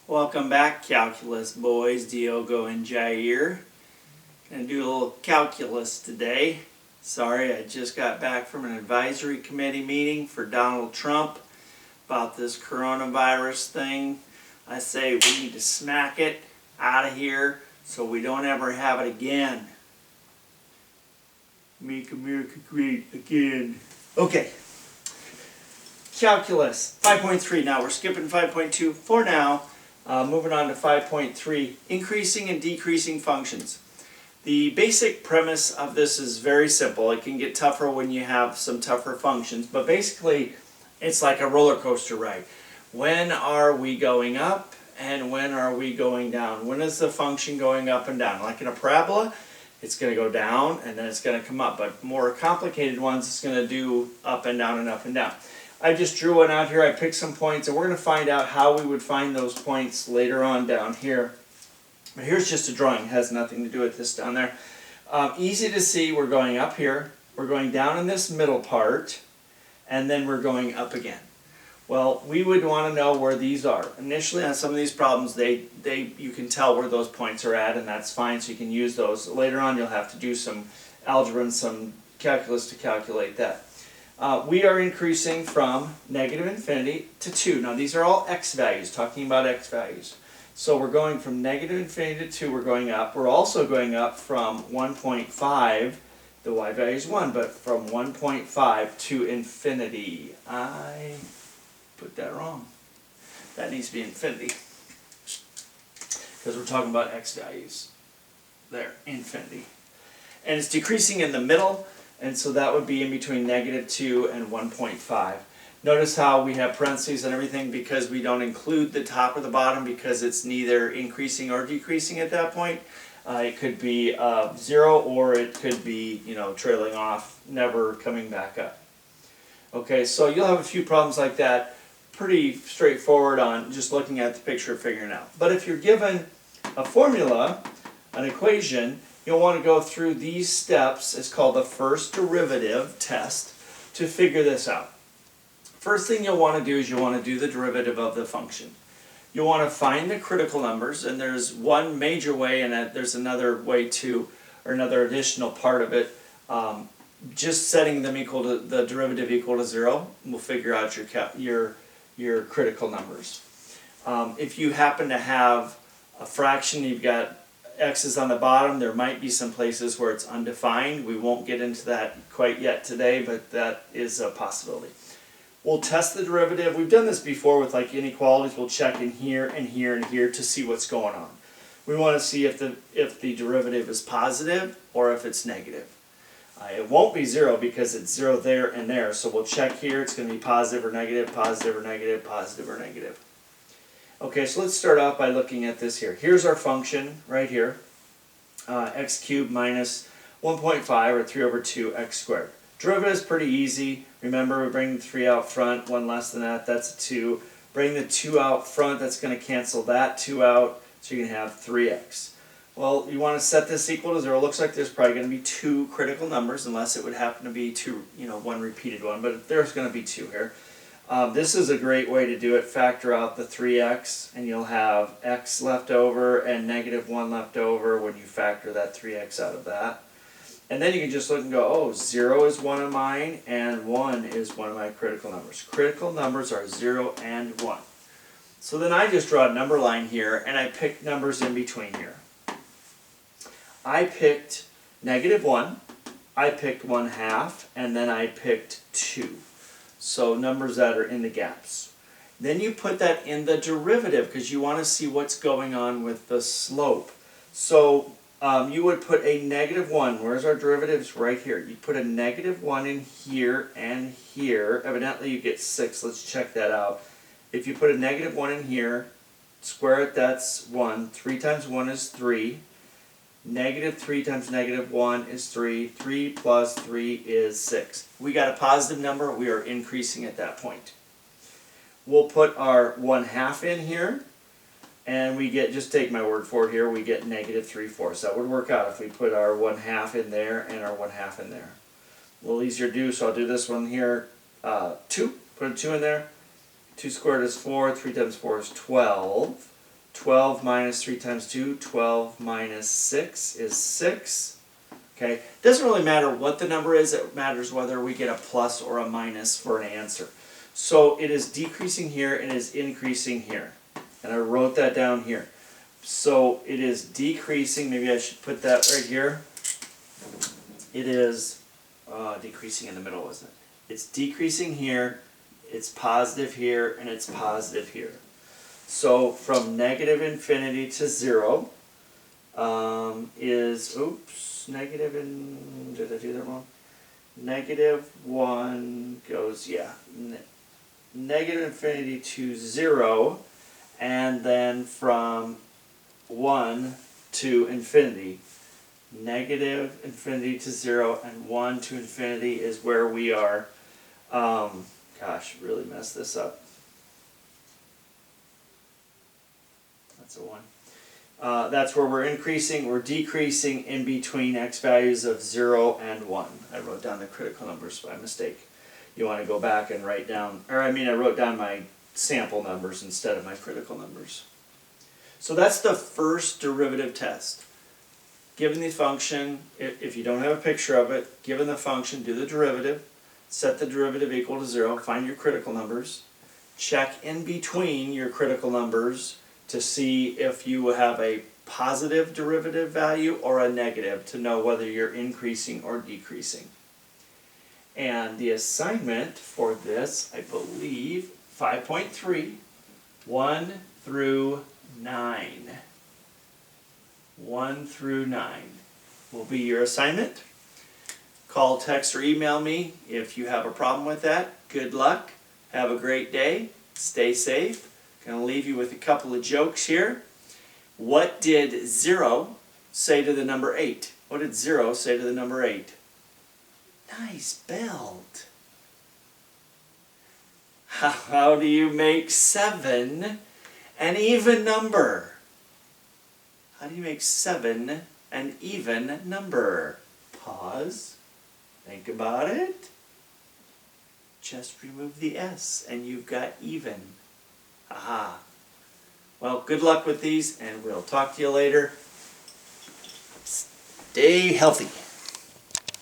Welcome back, calculus boys, Diogo and Jair. Gonna do a little calculus today. Sorry, I just got back from an advisory committee meeting for Donald Trump about this coronavirus thing. I say we need to smack it out of here so we don't ever have it again. Make America great again. Okay. Calculus 5.3. Now we're skipping 5.2 for now. Moving on to 5.3, increasing and decreasing functions. The basic premise of this is very simple. It can get tougher when you have some tougher functions, but basically it's like a roller coaster ride. When are we going up and when are we going down? When is the function going up and down? Like in a parabola, it's going to go down and then it's going to come up, but more complicated ones, it's going to do up and down and up and down. I just drew one out here. I picked some points, and we're going to find out how we would find those points later on down here. But here's just a drawing. It has nothing to do with this down there. Easy to see. We're going up here. We're going down in this middle part, and then we're going up again. Well, we would want to know where these are. Initially, on some of these problems, you can tell where those points are at, and that's fine, so you can use those. Later on, you'll have to do some algebra and some calculus to calculate that. We are increasing from negative infinity to 2. Now these are all x values, talking about x values. So we're going from negative infinity to 2, we're going up. We're also going up from 1.5, the y value is 1, but from 1.5 to infinity. I put that wrong. That needs to be infinity. Because we're talking about x values. There, infinity. And it's decreasing in the middle. And so that would be in between negative 2 and 1.5. Notice how we have parentheses and everything because we don't include the top or the bottom because it's neither increasing or decreasing at that point. It could be 0 or it could be, trailing off, never coming back up. Okay, so you'll have a few problems like that. Pretty straightforward on just looking at the picture, figuring it out. But if you're given a formula, an equation, you'll want to go through these steps. It's called the first derivative test to figure this out. First thing you'll want to do is you'll want to do the derivative of the function. You'll want to find the critical numbers, and there's one major way and there's another way too, or another additional part of it. Just setting them equal to the derivative equal to 0 will figure out your critical numbers. If you happen to have a fraction, you've got x is on the bottom. There might be some places where it's undefined. We won't get into that quite yet today, but that is a possibility. We'll test the derivative. We've done this before with like inequalities. We'll check in here and here and here to see what's going on. We want to see if the derivative is positive or if it's negative. It won't be 0 because it's 0 there and there. So we'll check here. It's going to be positive or negative, positive or negative, positive or negative. Okay, so let's start off by looking at this here. Here's our function right here, x cubed minus 1.5 or 3 over 2 x squared. Derivative is pretty easy. Remember, we bring the 3 out front, 1 less than that, that's a 2. Bring the 2 out front, that's going to cancel that 2 out, so you're going to have 3x. Well, you want to set this equal to 0. It looks like there's probably going to be 2 critical numbers, unless it would happen to be one repeated one, but there's going to be 2 here. This is a great way to do it. Factor out the 3x and you'll have x left over and negative 1 left over when you factor that 3x out of that. And then you can just look and go, oh, 0 is one of mine and 1 is one of my critical numbers. Critical numbers are 0 and 1. So then I just draw a number line here and I pick numbers in between here. I picked negative 1, I picked 1/2, and then I picked 2. So numbers that are in the gaps. Then you put that in the derivative because you want to see what's going on with the slope. So you would put a negative 1. Where's our derivatives? Right here. You put a negative 1 in here and here. Evidently you get 6. Let's check that out. If you put a negative 1 in here, square it, that's 1. 3 times 1 is 3. Negative 3 times negative 1 is 3. 3 plus 3 is 6. We got a positive number. We are increasing at that point. We'll put our 1/2 in here. And we get, just take my word for it here, we get negative 3/4. That would work out if we put our 1/2 in there and our 1/2 in there. A little easier to do, so I'll do this one here. 2. Put a 2 in there. 2 squared is 4. 3 times 4 is 12. 12 minus 3 times 2, 12 minus 6 is 6. Okay, doesn't really matter what the number is, it matters whether we get a plus or a minus for an answer. So it is decreasing here and is increasing here. And I wrote that down here. So it is decreasing, maybe I should put that right here. It is decreasing in the middle, isn't it? It's decreasing here, it's positive here, and it's positive here. So from negative infinity to 0 is, oops, negative in, did I do that wrong? Negative 1 goes, yeah, negative infinity to 0, and then from 1 to infinity. Negative infinity to 0 and 1 to infinity is where we are. Gosh, really messed this up. That's a 1. That's where we're increasing, we're decreasing in between x values of 0 and 1. I wrote down the critical numbers by mistake. You want to go back and write down, or I wrote down my sample numbers instead of my critical numbers. So that's the first derivative test. Given the function, if you don't have a picture of it, given the function, do the derivative, set the derivative equal to 0, find your critical numbers, check in between your critical numbers to see if you have a positive derivative value or a negative to know whether you're increasing or decreasing. And the assignment for this, I believe, 5.3, 1 through 9. 1 through 9 will be your assignment. Call, text, or email me if you have a problem with that. Good luck. Have a great day. Stay safe. Going to leave you with a couple of jokes here. What did 0 say to the number 8? What did 0 say to the number 8? Nice belt. How do you make 7 an even number? How do you make 7 an even number? Pause. Think about it. Just remove the S and you've got even. Aha. Well, good luck with these and we'll talk to you later. Stay healthy.